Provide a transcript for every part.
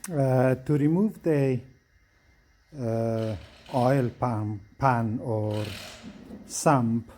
To remove the oil pan or sump,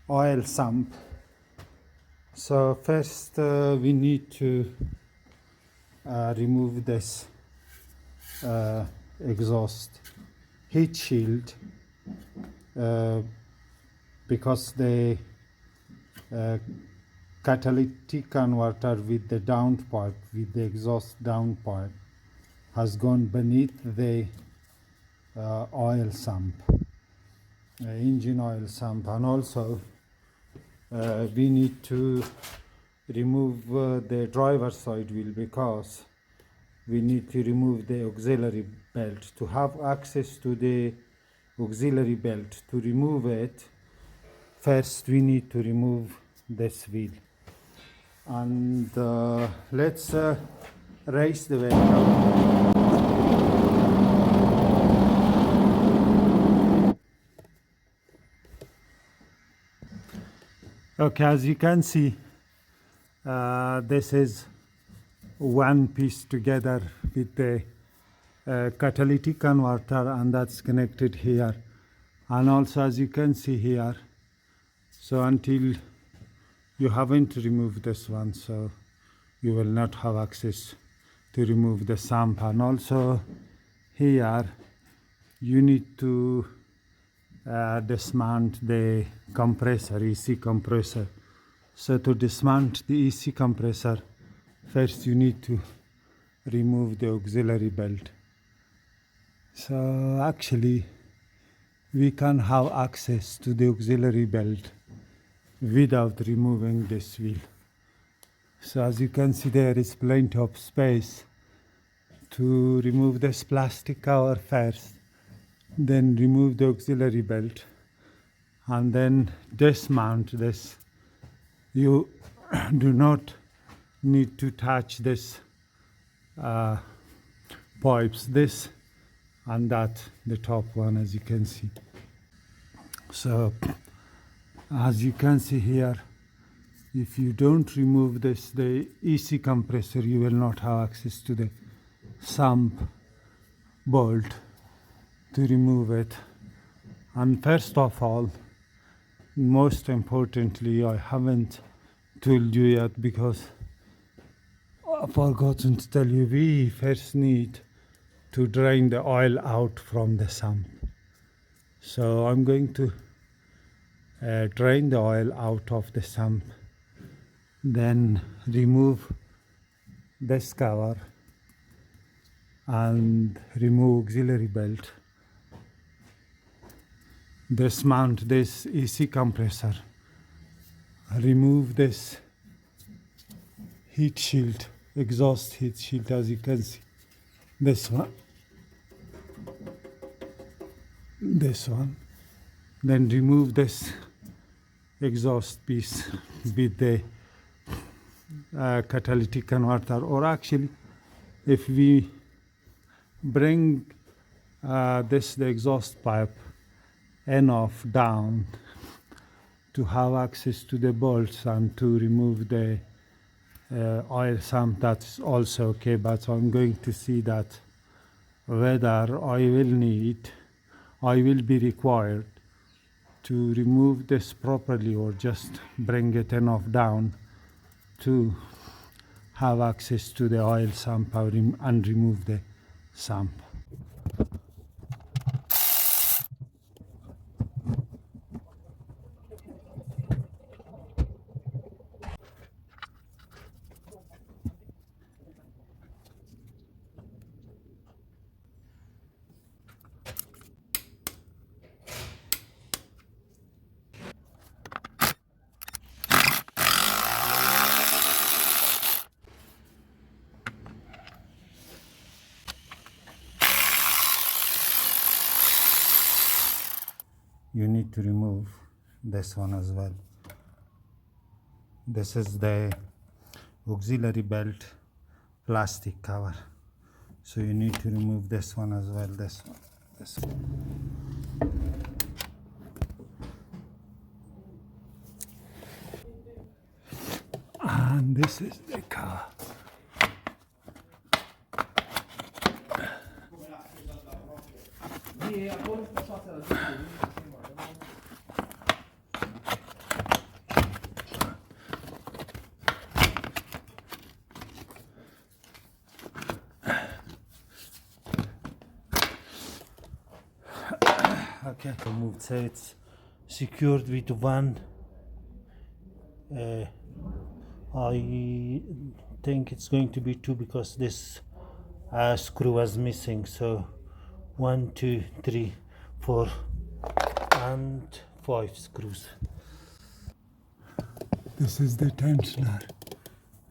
oil sump, so first we need to remove this exhaust heat shield because the catalytic converter with the downpipe, with the exhaust downpipe, has gone beneath the oil sump, engine oil sump, and also we need to remove the driver's side wheel because we need to remove the auxiliary belt. To have access to the auxiliary belt, to remove it, first we need to remove this wheel. And let's raise the vehicle. Okay, as you can see, this is one piece together with the catalytic converter, and that's connected here. And also, as you can see here, so until you haven't removed this one, so you will not have access to remove the sump. And also here you need to dismount the compressor, EC compressor. So to dismount the EC compressor, first you need to remove the auxiliary belt. So actually we can have access to the auxiliary belt without removing this wheel. So as you can see, there is plenty of space to remove this plastic cover first, then remove the auxiliary belt, and then dismount this. You do not need to touch this pipes, this and that, the top one, as you can see. So as you can see here, if you don't remove this, the EC compressor, you will not have access to the sump bolt to remove it. And first of all, most importantly, I haven't told you yet because I've forgotten to tell you, we first need to drain the oil out from the sump. So I'm going to drain the oil out of the sump, then remove this cover and remove auxiliary belt, dismount this EC compressor, remove this heat shield, exhaust heat shield, as you can see, this one, then remove this exhaust piece with the catalytic converter. Or actually, if we bring the exhaust pipe enough down to have access to the bolts and to remove the oil sump, that's also okay. But I'm going to see that whether I will be required to remove this properly or just bring it enough down to have access to the oil sump and remove the sump. You need to remove this one as well. This is the auxiliary belt plastic cover, so you need to remove this one as well, this one. And this is the car. Okay, moved, so it's secured with one. I think it's going to be two because this screw was missing. So 1, 2, 3, 4, and 5 screws. This is the tensioner,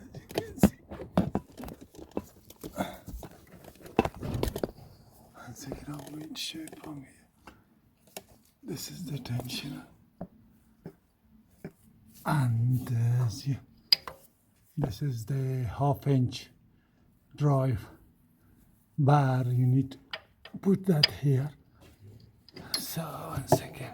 as you can see. One second, I'm going to show it from here. This is the tensioner. And this is the 1/2-inch drive bar. You need to put that here. So, one second.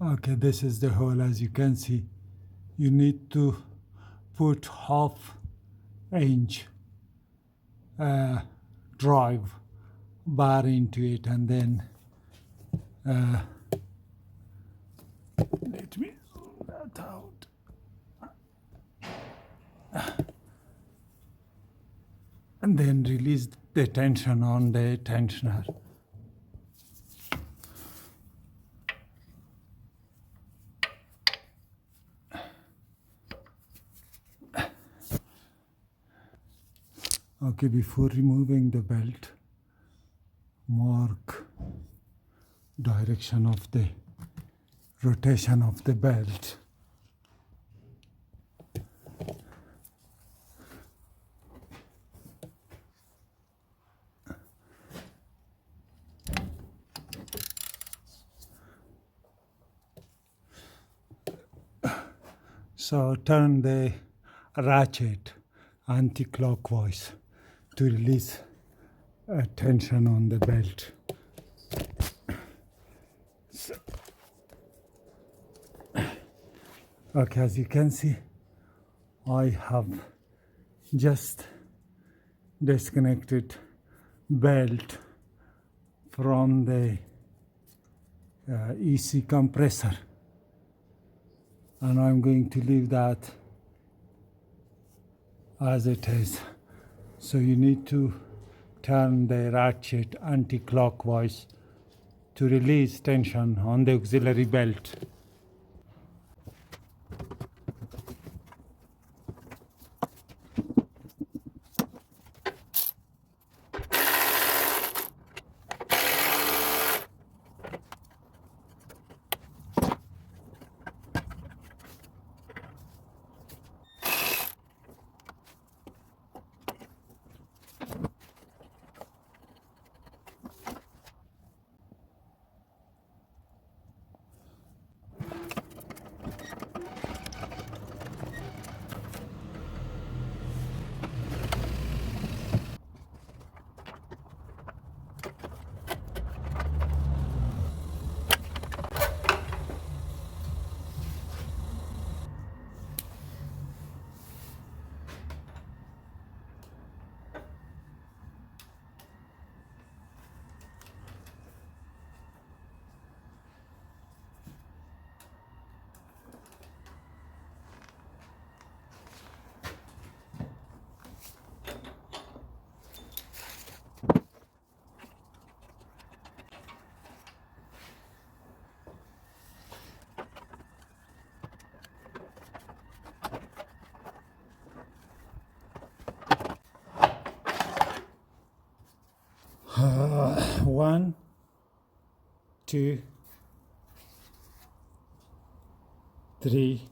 Okay, this is the hole. As you can see, you need to put 1/2-inch drive bar into it, and then let me zoom that out. And then release the tension on the tensioner. Okay, before removing the belt, mark direction of the rotation of the belt. So turn the ratchet anti-clockwise to release tension on the belt. So, okay, as you can see, I have just disconnected belt from the EC compressor, and I'm going to leave that as it is. So you need to turn the ratchet anti-clockwise to release tension on the auxiliary belt. One, two, three,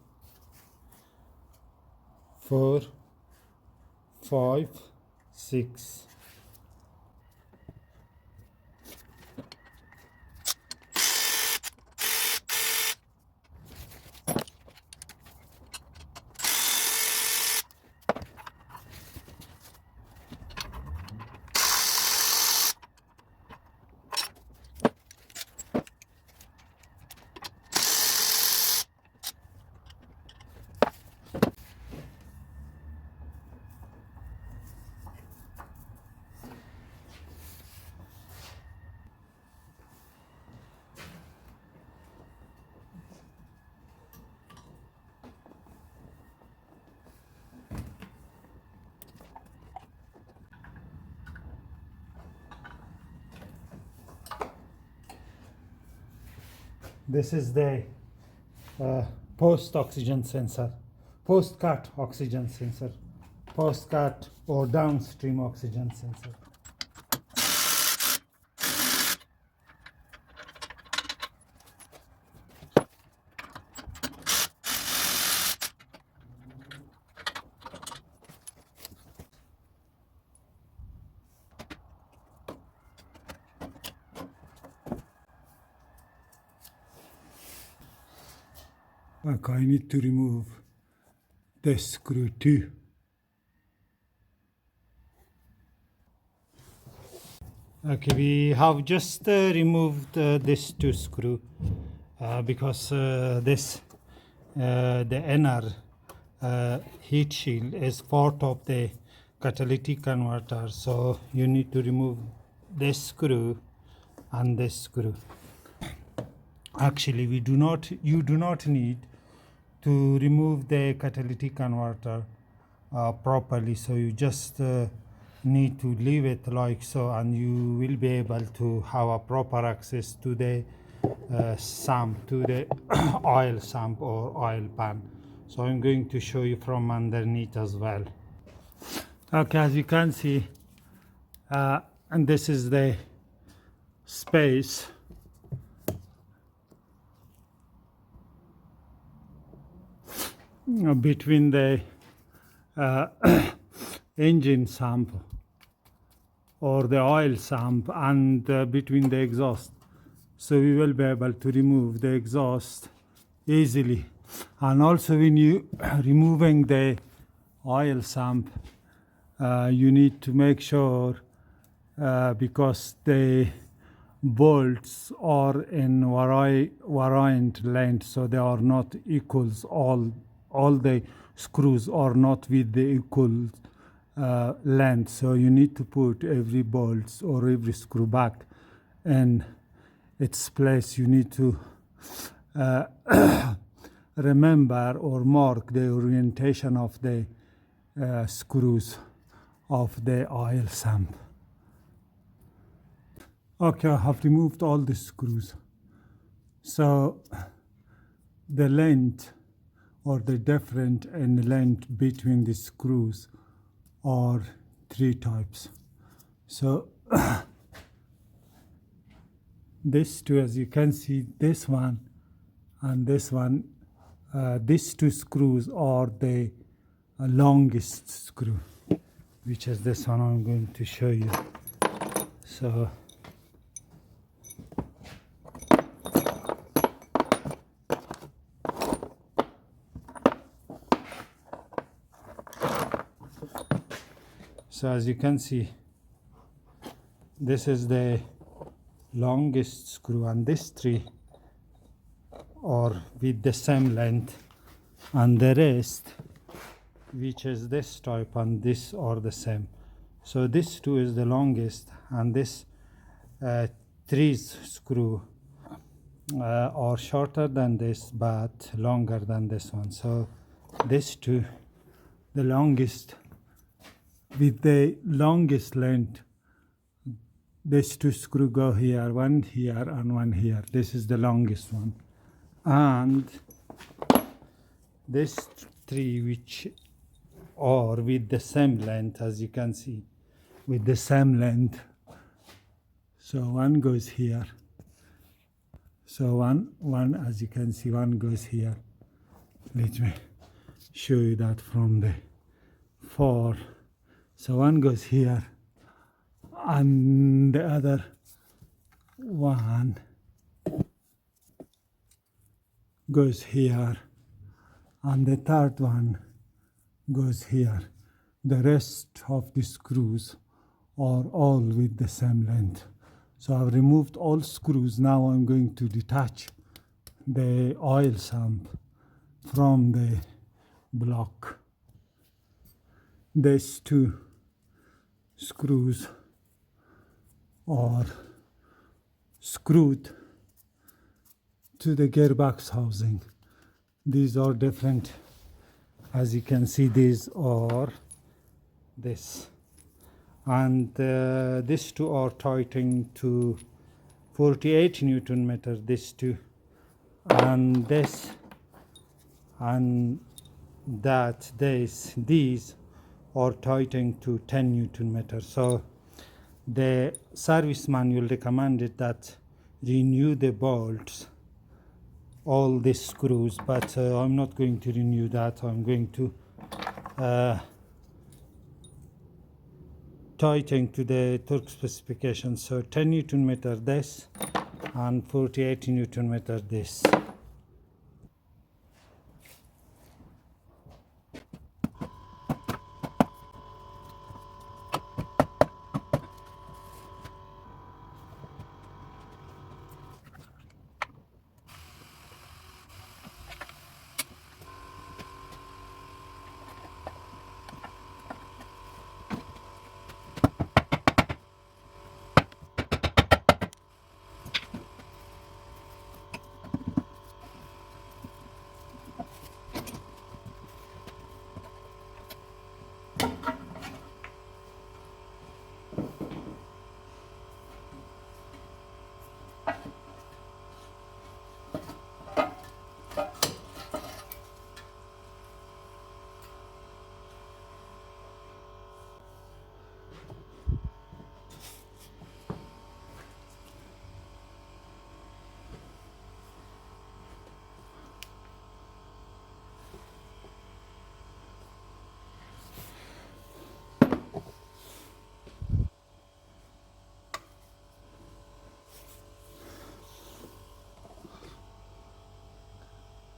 4, 5, 6. This is the post oxygen sensor, post cut oxygen sensor, post cut or downstream oxygen sensor. Okay, I need to remove this screw too. Okay, we have just removed this two screw because this the inner heat shield is part of the catalytic converter, so you need to remove this screw and this screw. Actually, you do not need to remove the catalytic converter properly, so you just need to leave it like so, and you will be able to have a proper access to the sump, to the oil sump or oil pan. So I'm going to show you from underneath as well. Okay, as you can see, and this is the space between the engine sump or the oil sump and between the exhaust, so we will be able to remove the exhaust easily. And also when you removing the oil sump, you need to make sure because the bolts are in variant length, so they are not equals. All the screws are not with the equal length, so you need to put every bolt or every screw back in its place. You need to remember or mark the orientation of the screws of the oil sump. Okay, I have removed all the screws. So the length or the difference in length between the screws are three types. So this two, as you can see, this one and this one, these two screws are the longest screw, which is this one I'm going to show you. So as you can see, this is the longest screw, and these three are with the same length, and the rest, which is this type and this, are the same. So this two is the longest, and this three screw are shorter than this but longer than this one. So this two, the longest with the longest length, these two screw go here, one here and one here. This is the longest one, and these three, which are with the same length, as you can see, with the same length. So one goes here, so one as you can see, one goes here. Let me show you that from the far. So one goes here, and the other one goes here, and the third one goes here. The rest of the screws are all with the same length. So I've removed all screws. Now I'm going to detach the oil sump from the block. These two screws are screwed to the gearbox housing. These are different. As you can see, these are this, and these two are tightened to 48 Newton meter. These two and this and that these are tightened to 10 Newton meter. So the service manual recommended that renew the bolts, all these screws, but I'm not going to renew that. I'm going to tighten to the torque specification. So 10 Newton meter this and 48 Newton meter this.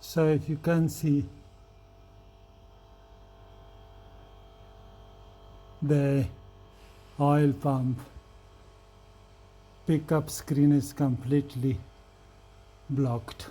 So if you can see, the oil pump pickup screen is completely blocked.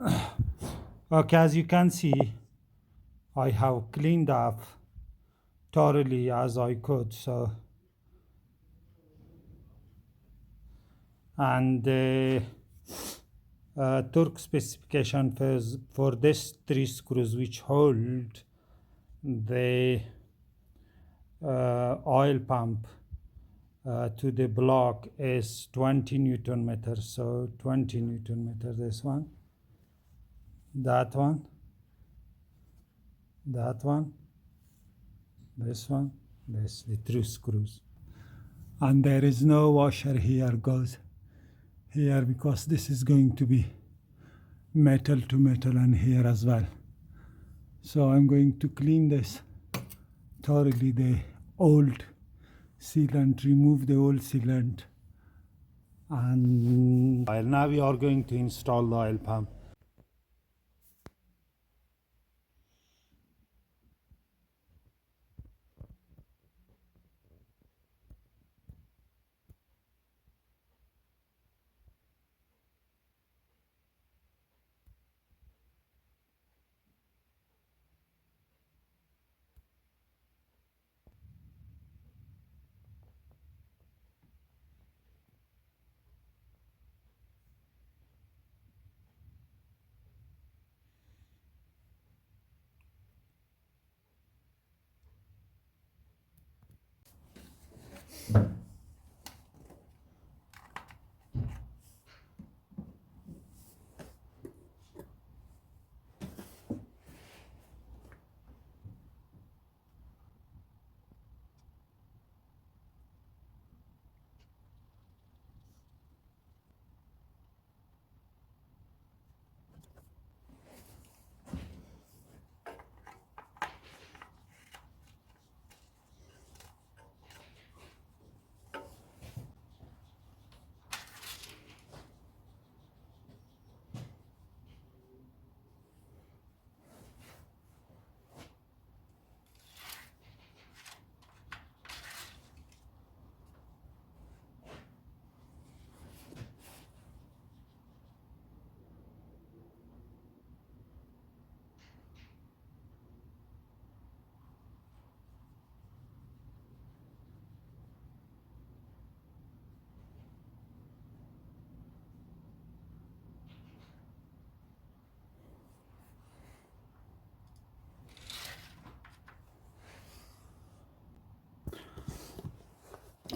Okay, as you can see, I have cleaned up thoroughly as I could. So, and the torque specification for this 3 screws which hold the oil pump to the block is 20 Newton meters. So 20 Newton meters, this one, that one, that one, this one, this, the 3 screws. And there is no washer here, goes here, because this is going to be metal to metal, and here as well. So I'm going to clean this thoroughly, the old sealant, remove the old sealant, and now we are going to install the oil pump.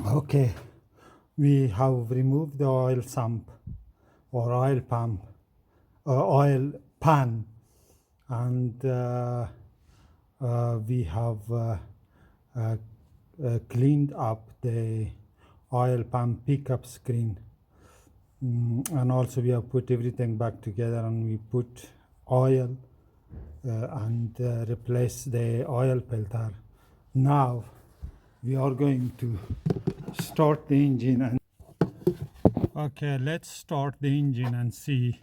Okay, we have removed the oil sump or oil pump, oil pan, and we have cleaned up the oil pump pickup screen, and also we have put everything back together, and we put oil and replace the oil filter. Now we are going to start the engine. And okay, let's start the engine and see